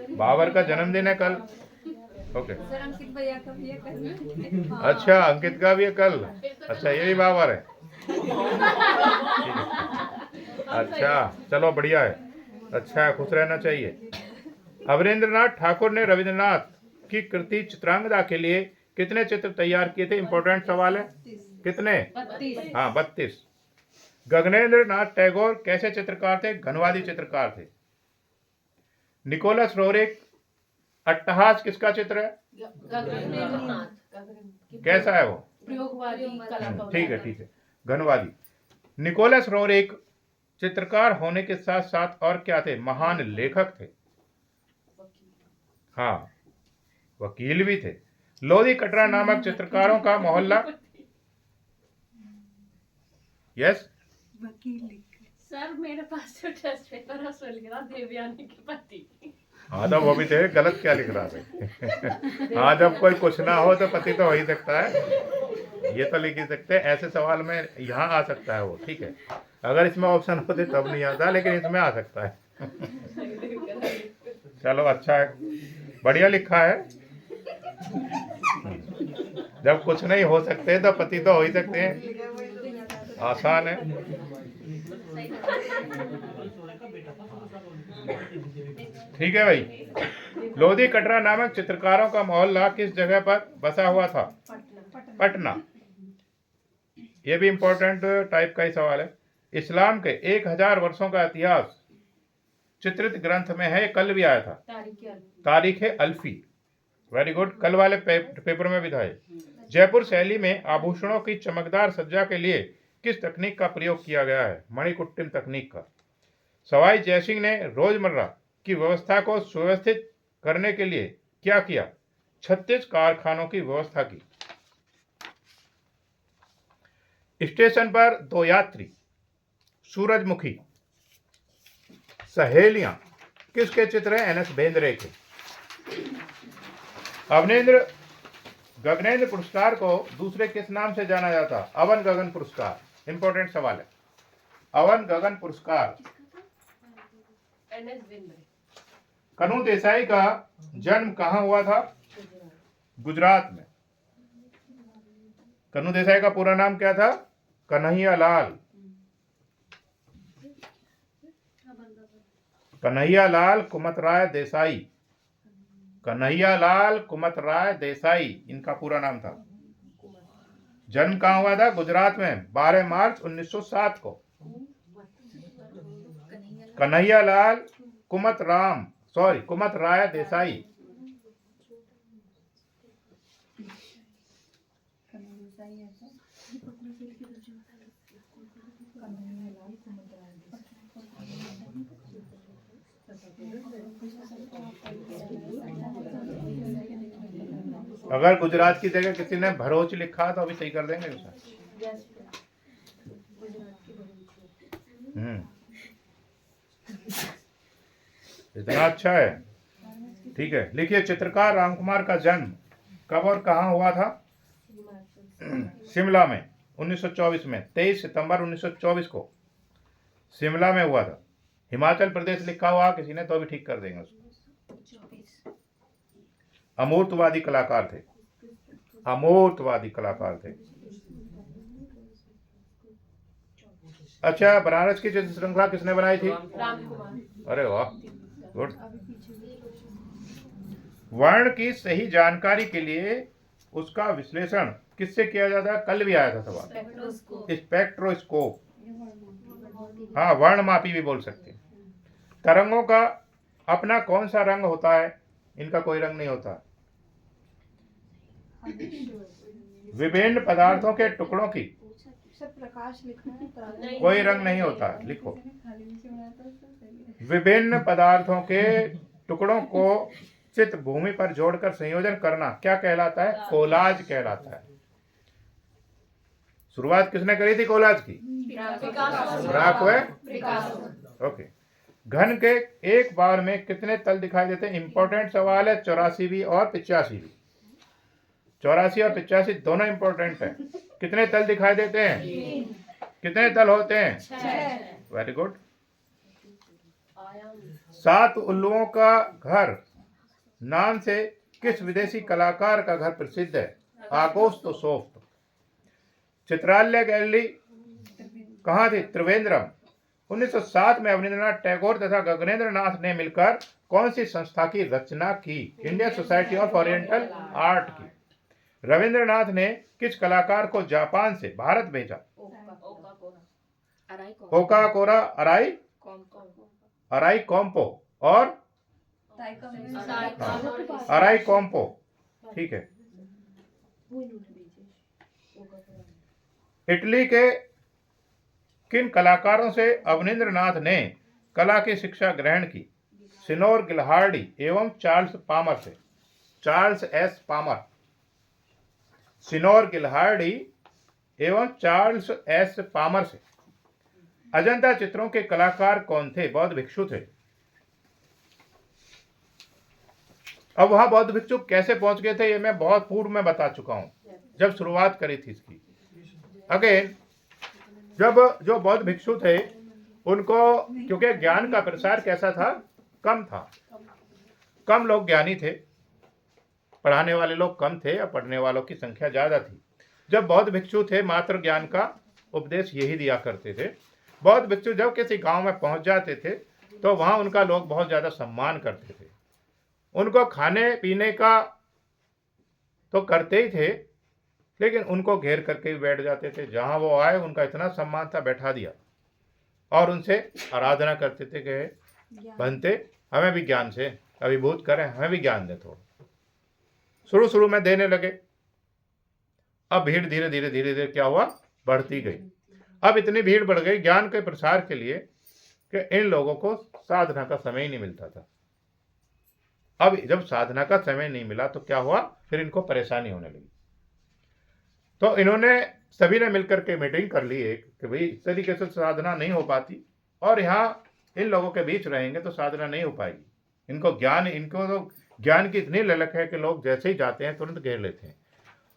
बाबर का जन्मदिन है कल। ओके। सर अंकित भैया का भी है कल। अच्छा, अंकित का भी है कल। अच्छा, ये भी बाबर है। अच्छा, चलो बढ़िया है, अच्छा है, खुश रहना चाहिए। अवरेंद्रनाथ ठाकुर ने रविंद्रनाथ की कृति चित्रांगदा के लिए कितने चित्र तैयार किए थे? इंपॉर्टेंट सवाल है। कितने? 32। हाँ, 32। गगनेंद्र नाथ टैगोर कैसे चित्रकार थे? घनवादी चित्रकार थे। निकोलस रोरिक अट्टहास किसका चित्र है? कैसा है वो? प्रयोगवादी कला का ठीक है, ठीक है, घनवादी। निकोलस रोरिक चित्रकार होने के साथ साथ और क्या थे? महान लेखक थे। हाँ, वकील भी थे। लोधी कटरा नामक चित्रकारों का मोहल्ला। यस, वकील। सर मेरे पास जो टेस्ट पेपर है उसमें लिख रहा देवयानी के पति। हाँ तो वो भी थे, गलत क्या लिख रहा थे? हाँ, जब कोई कुछ ना हो तो पति तो हो ही सकता है, ये तो लिख ही सकते हैं। ऐसे सवाल में यहाँ आ सकता है वो, ठीक है। अगर इसमें ऑप्शन होते तब नहीं आता, लेकिन इसमें आ सकता है। चलो अच्छा है, बढ़िया लिखा है। जब कुछ नहीं हो सकते तो पति तो हो ही सकते हैं, आसान है। ठीक है भाई। लोधी कटरा नामक चित्रकारों का मोहल्ला किस जगह पर बसा हुआ था? पटना। यह भी इंपॉर्टेंट टाइप का ही सवाल है। इस्लाम के 1000 वर्षों का इतिहास चित्रित ग्रंथ में है, कल भी आया था। तारीख अल्फी। वेरी गुड, कल वाले पेपर में भी था। जयपुर शैली में आभूषणों की चमकदार सज्जा के लिए किस तकनीक का प्रयोग किया गया है? मणिकुट्टिम तकनीक का। सवाई जयसिंह ने रोजमर्रा की व्यवस्था को सुव्यवस्थित करने के लिए क्या किया? 36 कारखानों की व्यवस्था की। स्टेशन पर 2 यात्री, सूरजमुखी, सहेलियां किसके चित्र हैं? एन.एस. बेंद्रे के। अवनेंद्र गगनेंद्र पुरस्कार को दूसरे किस नाम से जाना जाता? अवन गगन पुरस्कार। इंपॉर्टेंट सवाल है। अवन गगन पुरस्कार। एनएस बेंद्रे। कनू देसाई का जन्म कहाँ हुआ था? गुजरात में। कनू देसाई का पूरा नाम क्या था? कन्हैयालाल। कन्हैयालाल कुमतराय देसाई। कन्हैयालाल कुमतराय देसाई इनका पूरा नाम था। जन्म कहाँ हुआ था? गुजरात में 12 मार्च 1907 को। कन्हैयालाल कुमतराय देसाई। अगर गुजरात की जगह किसी ने भरोच लिखा तो अभी सही कर देंगे उसे। इतना अच्छा है। ठीक है, लिखिए चित्रकार रामकुमार का जन्म कब और कहाँ हुआ था? शिमला में 1924 में। 23 सितंबर 1924 को शिमला में हुआ था। हिमाचल प्रदेश लिखा हुआ किसी ने तो अभी ठीक कर देंगे उसको। अमूर्तवादी कलाकार थे। अमूर्तवादी कलाकार थे। अच्छा, बनारस की चित्र श्रृंखला किसने बनाई थी? रामकुमार। अरे वाह, गुड। वर्ण की सही जानकारी के लिए उसका विश्लेषण किससे किया जाता है? कल भी आया था सवाल। स्पेक्ट्रोस्कोप। हाँ, वर्णमापी भी बोल सकते हैं। तरंगों का अपना कौन सा रंग होता है? इनका कोई रंग नहीं होता। विभिन्न पदार्थों के टुकड़ों की सर प्रकाश लिखना है। कोई रंग नहीं होता। लिखो, विभिन्न पदार्थों के टुकड़ों को चित भूमि पर जोड़कर संयोजन करना क्या कहलाता है? कोलाज कहलाता है। शुरुआत किसने करी थी कोलाज की? ओके। घन के एक बार में कितने तल दिखाई देते हैं? इंपॉर्टेंट सवाल है। 84 और 85। 84 और 85 दोनों इंपॉर्टेंट है। कितने तल दिखाई देते हैं? कितने तल होते हैं? 6। Very good. 7 उल्लुओं का घर नाम से किस विदेशी कलाकार का घर प्रसिद्ध है? आगोस्तो सोफ्ट। चित्रालय गैलरी कहाँ थी? त्रिवेंद्रम। 1907 में अवनींद्रनाथ टैगोर तथा गगनेंद्र नाथ ने मिलकर कौन सी संस्था की रचना की? Indian society of oriental art की। रविंद्रनाथ ने किस कलाकार को जापान से भारत भेजा? ओकाकोरा अराई कॉम्पो और अराई कॉम्पो। ठीक है। इटली के किन कलाकारों से अवनींद्रनाथ ने कला की शिक्षा ग्रहण की? सिनोर गिल्हार्डी एवं चार्ल्स पामर से। Charles S Palmer. Signor Ghilardi एवं चार्ल्स एस पामर से। अजंता चित्रों के कलाकार कौन थे? बौद्ध भिक्षु थे। अब वहां बौद्ध भिक्षु कैसे पहुंच गए थे ये मैं बहुत पूर्व में बता चुका हूं, जब शुरुआत करी थी इसकी। अगेन, जब जो बौद्ध भिक्षु थे उनको, क्योंकि ज्ञान का प्रसार कैसा था? कम था। कम लोग ज्ञानी थे, पढ़ाने वाले लोग कम थे और पढ़ने वालों की संख्या ज्यादा थी। जब बौद्ध भिक्षु थे मात्र ज्ञान का उपदेश यही दिया करते थे। बौद्ध भिक्षु जब किसी गांव में पहुंच जाते थे तो वहां उनका लोग बहुत ज्यादा सम्मान करते थे। उनको खाने पीने का तो करते ही थे, लेकिन उनको घेर करके भी बैठ जाते थे। जहां वो आए उनका इतना सम्मान था, बैठा दिया और उनसे आराधना करते थे कि बनते हमें भी ज्ञान से अभिभूत करें, हमें भी ज्ञान दे। थोड़ा शुरू में देने लगे, अब भीड़ धीरे धीरे क्या हुआ? बढ़ती गई। अब इतनी भीड़ बढ़ गई ज्ञान के प्रसार के लिए कि इन लोगों को साधना का समय ही नहीं मिलता था। अब जब साधना का समय नहीं मिला तो क्या हुआ, फिर इनको परेशानी होने लगी। तो इन्होंने सभी ने मिलकर के मीटिंग कर ली एक कि भाई इस तरीके से साधना नहीं हो पाती, और यहाँ इन लोगों के बीच रहेंगे तो साधना नहीं हो पाएगी। इनको तो ज्ञान की इतनी ललक है कि लोग जैसे ही जाते हैं तुरंत घेर लेते हैं।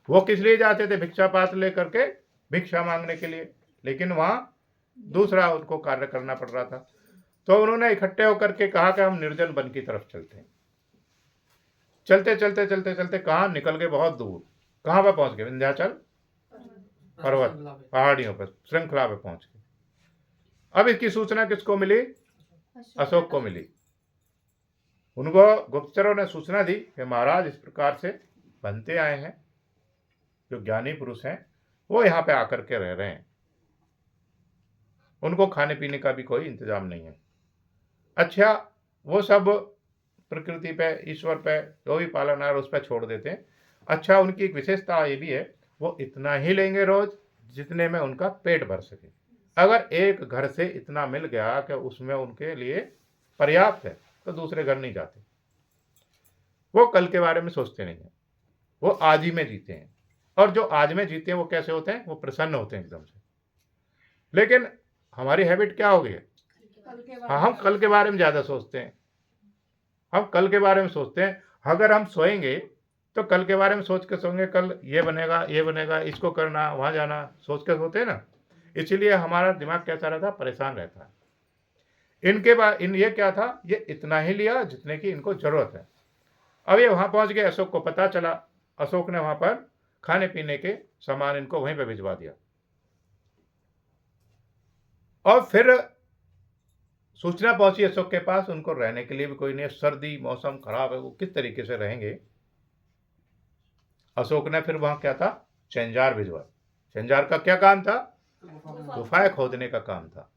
वो किस लिए जाते थे, भिक्षा पात्र लेकर के भिक्षा मांगने के लिए, लेकिन वहाँ दूसरा उनको कार्य करना पड़ रहा था। तो उन्होंने इकट्ठे होकर के कहा कि हम निर्जन वन की तरफ चलते हैं। चलते चलते चलते चलते कहाँ निकल गए, बहुत दूर। कहाँ पर पहुंच गए, विंध्याचल पर्वत पहाड़ियों पर श्रृंखला पे पहुंच गए। अब इसकी सूचना किसको मिली, अशोक को मिली। उनको गुप्तचरों ने सूचना दी कि महाराज इस प्रकार से बनते आए हैं, जो ज्ञानी पुरुष हैं वो यहाँ पे आकर के रह रहे हैं, उनको खाने पीने का भी कोई इंतजाम नहीं है। अच्छा, वो सब प्रकृति पे, ईश्वर पे जो भी पालनहार उस पर छोड़ देते हैं। अच्छा, उनकी एक विशेषता ये भी है, वो इतना ही लेंगे रोज जितने में उनका पेट भर सके। अगर एक घर से इतना मिल गया कि उसमें उनके लिए पर्याप्त है तो दूसरे घर नहीं जाते। वो कल के बारे में सोचते नहीं हैं, वो आज ही में जीते हैं। और जो आज में जीते हैं वो कैसे होते हैं, वो प्रसन्न होते हैं एकदम से। लेकिन हमारी हैबिट क्या हो गई है, हम कल के बारे में ज़्यादा सोचते हैं। हम कल के बारे में सोचते हैं, अगर हम सोएंगे तो कल के बारे में सोच के सोएंगे, कल ये बनेगा, इसको करना, वहाँ जाना, सोच के सोते हैं ना। इसीलिए हमारा दिमाग कैसा रहता, परेशान रहता है। इनके बाद ये क्या था, ये इतना ही लिया जितने की इनको जरूरत है। अब ये वहाँ पहुँच गए, अशोक को पता चला, अशोक ने वहाँ पर खाने पीने के सामान इनको वहीं पर भिजवा दिया। और फिर सूचना पहुंची अशोक के पास, उनको रहने के लिए भी कोई नहीं, सर्दी, मौसम खराब है, वो किस तरीके से रहेंगे। अशोक ने फिर वहां क्या था, चैंजार भिजवा। चैंजार का क्या काम था, गुफाएं खोदने का काम था।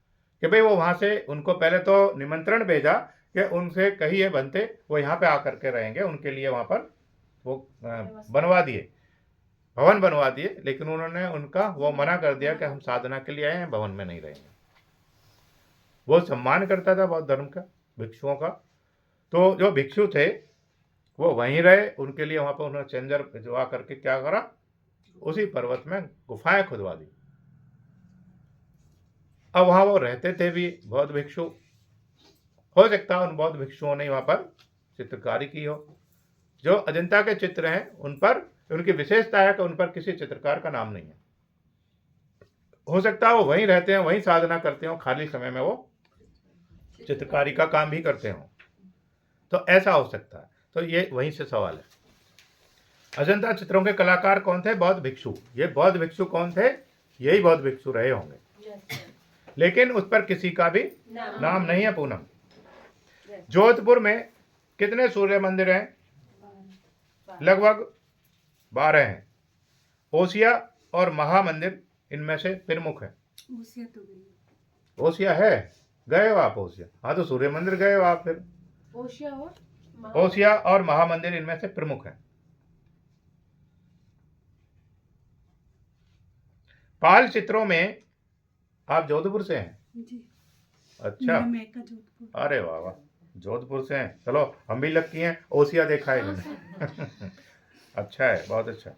कि भाई वो वहां से उनको पहले तो निमंत्रण भेजा कि उनसे कहिए बनते वो यहाँ पे आकर के रहेंगे, उनके लिए वहां पर वो बनवा दिए, भवन बनवा दिए। लेकिन उन्होंने उनका वो मना कर दिया कि हम साधना के लिए आए हैं, भवन में नहीं रहेंगे। वो सम्मान करता था बौद्ध धर्म का, भिक्षुओं का। तो जो भिक्षु थे वो वहीं रहे, उनके लिए वहाँ पर उन्होंने चेंजर भिजवा करके क्या करा, उसी पर्वत में गुफाएं खुदवा दी। अब वहाँ वो रहते थे भी बौद्ध भिक्षु। हो सकता है उन बौद्ध भिक्षुओं ने वहाँ पर चित्रकारी की हो। जो अजंता के चित्र हैं उन पर उनकी विशेषता है कि उन पर किसी चित्रकार का नाम नहीं है। हो सकता है वो वहीं रहते हैं, वहीं साधना करते हो, खाली समय में वो चित्रकारी का काम भी करते हो, तो ऐसा हो सकता है। तो ये वहीं से सवाल है। अजंता चित्रों के कलाकार कौन थे, बौद्ध भिक्षु। ये बौद्ध भिक्षु कौन थे, यही बौद्ध भिक्षु रहे होंगे, लेकिन उस पर किसी का भी नाम नहीं है। पूनम, जोधपुर में कितने सूर्य मंदिर हैं, लगभग 12 हैं। ओसिया और महामंदिर इनमें से प्रमुख है। ओसिया है, गए हो आप ओसिया? हाँ, तो सूर्य मंदिर गए हो आप फिर। ओसिया और महामंदिर इनमें से प्रमुख है। पाल चित्रों में आप जोधपुर से हैं जी। अच्छा, मेका जोधपुर। अरे वाह वाह, जोधपुर से हैं। चलो हम भी लकी हैं, ओसिया देखा है मैंने। अच्छा है, बहुत अच्छा।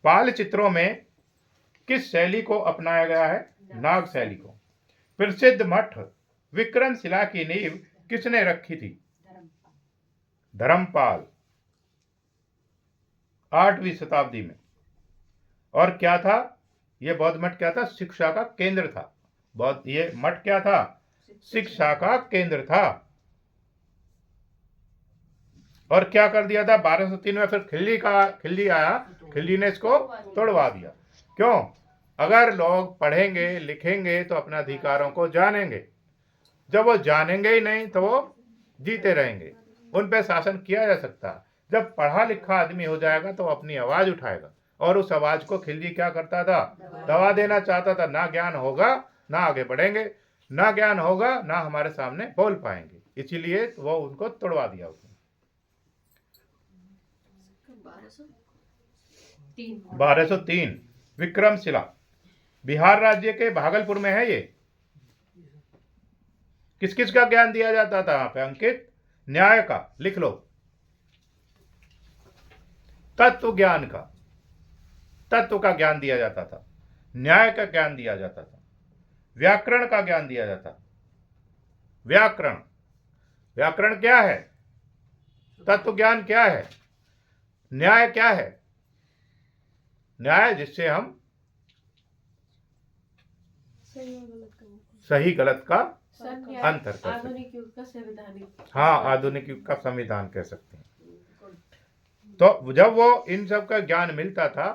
पाल चित्रों में किस शैली को अपनाया गया है, नाग शैली को। प्रसिद्ध मठ विक्रमशिला की नींव किसने रखी थी, धर्मपाल, 8वीं शताब्दी में। और क्या था ये बौद्ध मठ, क्या था, शिक्षा का केंद्र था। बौद्ध ये मठ क्या था, शिक्षा का केंद्र था। और क्या कर दिया था 1203 में, फिर खिल्जी आया, खिल्जी ने इसको तोड़वा दिया। क्यों, अगर लोग पढ़ेंगे लिखेंगे तो अपने अधिकारों को जानेंगे। जब वो जानेंगे ही नहीं तो वो जीते रहेंगे, उन पे शासन किया जा सकता है। जब पढ़ा लिखा आदमी हो जाएगा तो अपनी आवाज उठाएगा, और उस आवाज को खिलजी क्या करता था, दबा देना चाहता था। ना ज्ञान होगा ना आगे बढ़ेंगे, ना ज्ञान होगा ना हमारे सामने बोल पाएंगे, इसीलिए वो उनको तोड़वा दिया उसने। 1203 विक्रमशिला, बिहार राज्य के भागलपुर में है ये। किस किस का ज्ञान दिया जाता था यहाँ पे, अंकित? न्याय का, लिख लो। तत्व ज्ञान का, तत्व का ज्ञान दिया जाता था। न्याय का ज्ञान दिया जाता था। व्याकरण का ज्ञान दिया जाता। व्याकरण, व्याकरण क्या है? तत्व ज्ञान क्या है? न्याय क्या है? न्याय जिससे हम सही गलत का अंतर कर सकते। आधुनिक युग का संवैधानिक, हाँ, आधुनिक युग का संविधान कह सकते हैं। तो जब वो इन सब का ज्ञान मिलता था,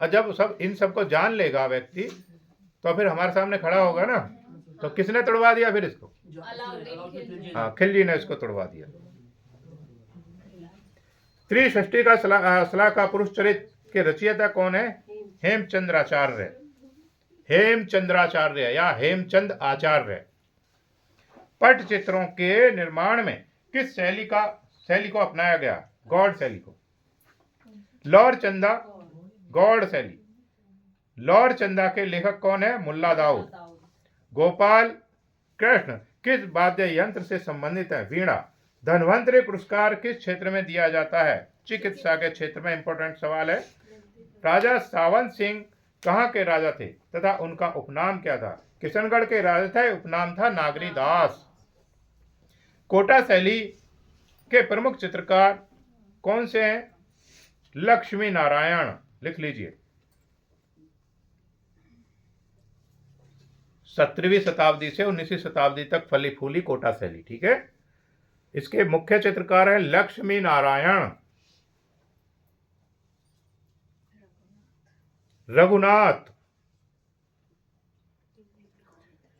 और जब सब इन सब को जान लेगा व्यक्ति, तो फिर हमारे सामने खड़ा होगा ना। तो किसने तोड़वा दिया फिर इसको? हाँ, खिलजी ने इसको तोड़वा दिया। त्रिषष्टि का सलाह का पुरुष चरित्र के रचयिता कौन है? हेमचंद्राचार्य। हेमचंद्राचार्य या हेमचंद आचार्य। पटचित्रों के निर्माण में किस शैली को अपनाया गया? गौड़ शैली को। लौर चंदा, गौड़ शैली। लौर चंदा के लेखक कौन है? मुल्ला दाऊद। गोपाल कृष्ण किस वाद्य यंत्र से संबंधित है? वीणा। धन्वंतरि पुरस्कार किस क्षेत्र में दिया जाता है? चिकित्सा के क्षेत्र में। इंपॉर्टेंट सवाल है। राजा सावंत सिंह कहाँ के राजा थे तथा उनका उपनाम क्या था? किशनगढ़ के राजा थे, उपनाम था नागरी दास। कोटा शैली के प्रमुख चित्रकार कौन से हैं? लक्ष्मी नारायण, लिख लीजिए। 17वीं शताब्दी से 19वीं शताब्दी तक फली फूली कोटा शैली, ठीक है। इसके मुख्य चित्रकार हैं लक्ष्मी नारायण, रघुनाथ,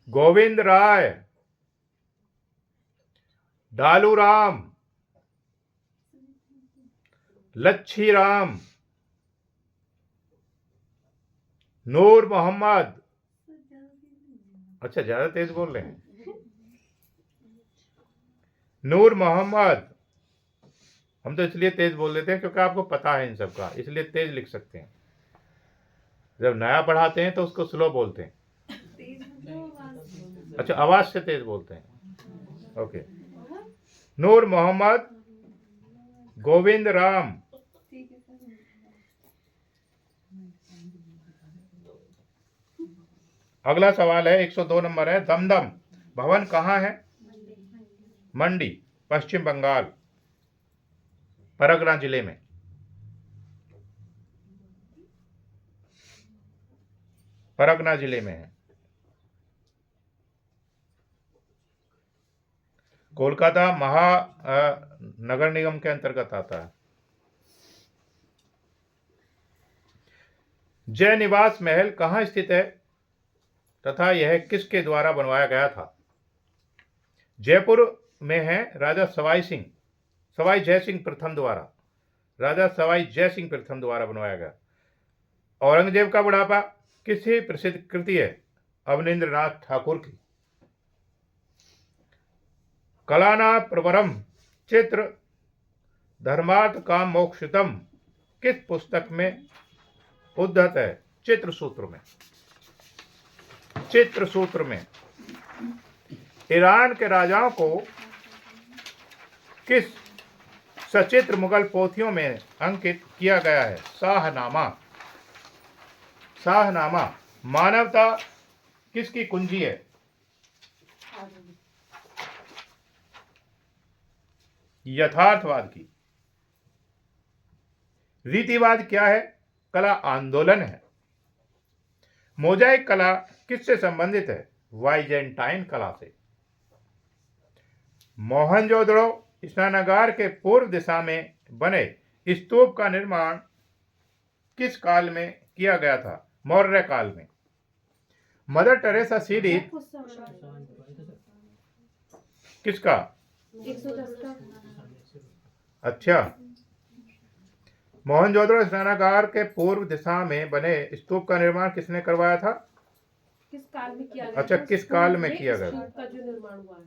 गोविंद राय, डालू राम, लच्छी राम, नूर मोहम्मद। अच्छा, ज्यादा तेज बोल रहे हैं। नूर मोहम्मद। हम तो इसलिए तेज बोल देते हैं क्योंकि आपको पता है इन सब का, इसलिए तेज लिख सकते हैं। जब नया पढ़ाते हैं तो उसको स्लो बोलते हैं। अच्छा, आवाज से तेज बोलते हैं। ओके। नूर मोहम्मद, गोविंद राम। अगला सवाल है, 102 नंबर है। दमदम भवन कहाँ है? मंडी, पश्चिम बंगाल, परगना जिले में। परगना जिले में है। कोलकाता नगर निगम के अंतर्गत आता है। जय निवास महल कहाँ स्थित है तथा यह किसके द्वारा बनवाया गया था? जयपुर में है, राजा सवाई जय सिंह प्रथम द्वारा। राजा सवाई जय सिंह प्रथम द्वारा बनवाया गया। औरंगजेब का बुढ़ापा किसी प्रसिद्ध कृति है? अवनींद्रनाथ ठाकुर की। कलाना प्रवरम चित्र धर्मार्थ काम मोक्षितम किस पुस्तक में उद्धत है? चित्रसूत्र में। चित्रसूत्र में। ईरान के राजाओं को किस सचित्र मुगल पोथियों में अंकित किया गया है? शाहनामा। शाहनामा। मानवता किसकी कुंजी है? यथार्थवाद की। रीतिवाद क्या है? कला आंदोलन है। मोजाइक कला किससे संबंधित है? वाइजेंटाइन कला से। मोहनजोदड़ो स्नानागार के पूर्व दिशा में बने स्तूप का निर्माण किस काल में किया गया था? मौर्य काल में। मदर टेरेसा सीरीज किसका? 110 का। अच्छा, मोहनजोदड़ो स्नानागार के पूर्व दिशा में बने स्तूप का निर्माण किसने करवाया था? किस काल में किया गया? अच्छा, किस काल में किया गया? स्तूप का जो निर्माण हुआ है।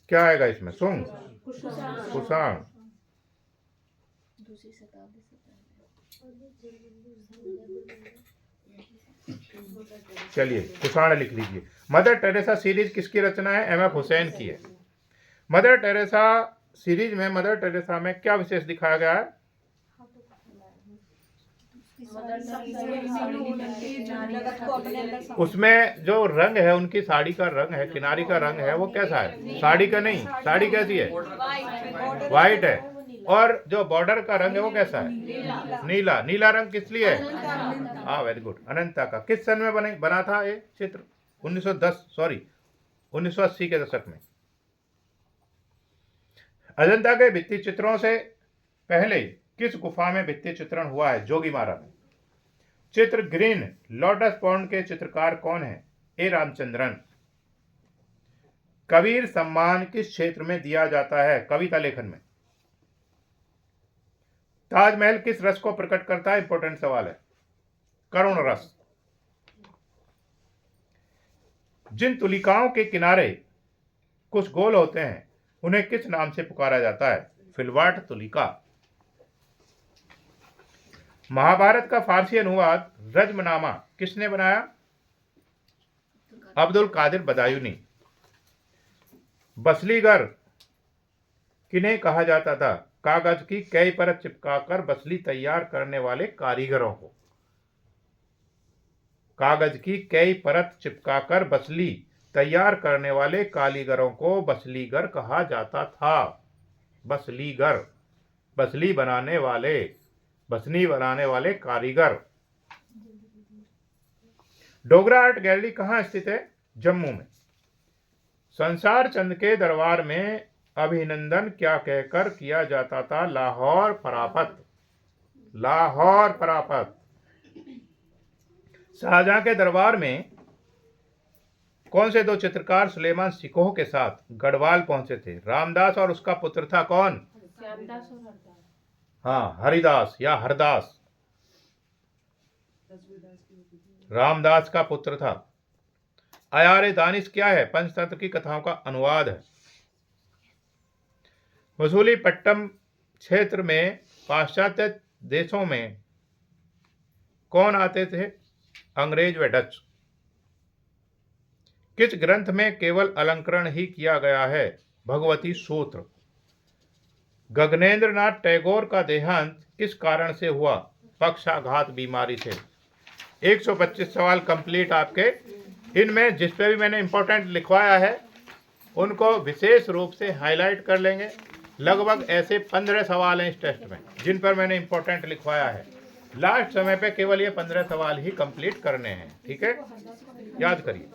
क्या आएगा इसमें? सुंग, कुषाण। कुषाण। दूसरी शताब्दी से चलिए, कुषाण लिख लीजिए। मदर टेरेसा सीरीज किसकी रचना है? एम एफ हुसैन की है। मदर टेरेसा सीरीज में मदर टेरेसा में क्या विशेष दिखाया गया है? जगत को अपने अंदर समा- उसमें जो रंग है, उनकी साड़ी का रंग है, किनारी का रंग है, वो कैसा है? साड़ी का नहीं, साड़ी कैसी है? वाइट है। और जो बॉर्डर का रंग है वो कैसा है? नीला। नीला रंग किस लिए है? हाँ, वेरी गुड, अनंता का। किस सन में बना था ये चित्र? 1980 के दशक में। अजंता के भित्ति चित्रों से पहले किस गुफा में भित्ति चित्रण हुआ है? जोगीमारा में। चित्र ग्रीन लोटस पॉन्ड के चित्रकार कौन है? ए रामचंद्रन। कबीर सम्मान किस क्षेत्र में दिया जाता है? कविता लेखन में। ताजमहल किस रस को प्रकट करता है? इंपॉर्टेंट सवाल है। करुण रस। जिन तुलिकाओं के किनारे कुछ गोल होते हैं उन्हें किस नाम से पुकारा जाता है? फिलवाट तुलिका। महाभारत का फारसी अनुवाद रज्मनामा किसने बनाया? अब्दुल कादिर बदायूनी। बसलीगर किन्हें कहा जाता था? कागज की कई परत चिपकाकर बसली तैयार करने वाले कारीगरों को। कागज की कई परत चिपकाकर बसली तैयार करने वाले कारीगरों को बसलीगर कहा जाता था। बसलीगर, बसनी बनाने वाले कारीगर। डोगरा आर्ट गैलरी कहाँ स्थित है? जम्मू में। संसार चंद के दरबार में अभिनंदन क्या कहकर किया जाता था? लाहौर फराफत। लाहौर फराफत। शाहजहां के दरबार में कौन से दो चित्रकार सुलेमान सिकोह के साथ गढ़वाल पहुंचे थे? रामदास और उसका पुत्र था कौन? श्यामदास और हरदास। हाँ, हरिदास या हरदास। रामदास का पुत्र था। अयारे दानिश क्या है? पंचतंत्र की कथाओं का अनुवाद है। मसूलीपट्टम क्षेत्र में पाश्चात्य देशों में कौन आते थे? अंग्रेज व डच। किस ग्रंथ में केवल अलंकरण ही किया गया है? भगवती सूत्र। गगनेंद्र नाथ टैगोर का देहांत किस कारण से हुआ? पक्षाघात बीमारी से। 125 सवाल कंप्लीट आपके। इनमें जिस पे भी मैंने इंपॉर्टेंट लिखवाया है उनको विशेष रूप से हाईलाइट कर लेंगे। लगभग ऐसे 15 सवाल हैं इस टेस्ट में जिन पर मैंने इंपॉर्टेंट लिखवाया है। लास्ट समय पे केवल ये 15 सवाल ही कंप्लीट करने हैं। ठीक है, याद करिए।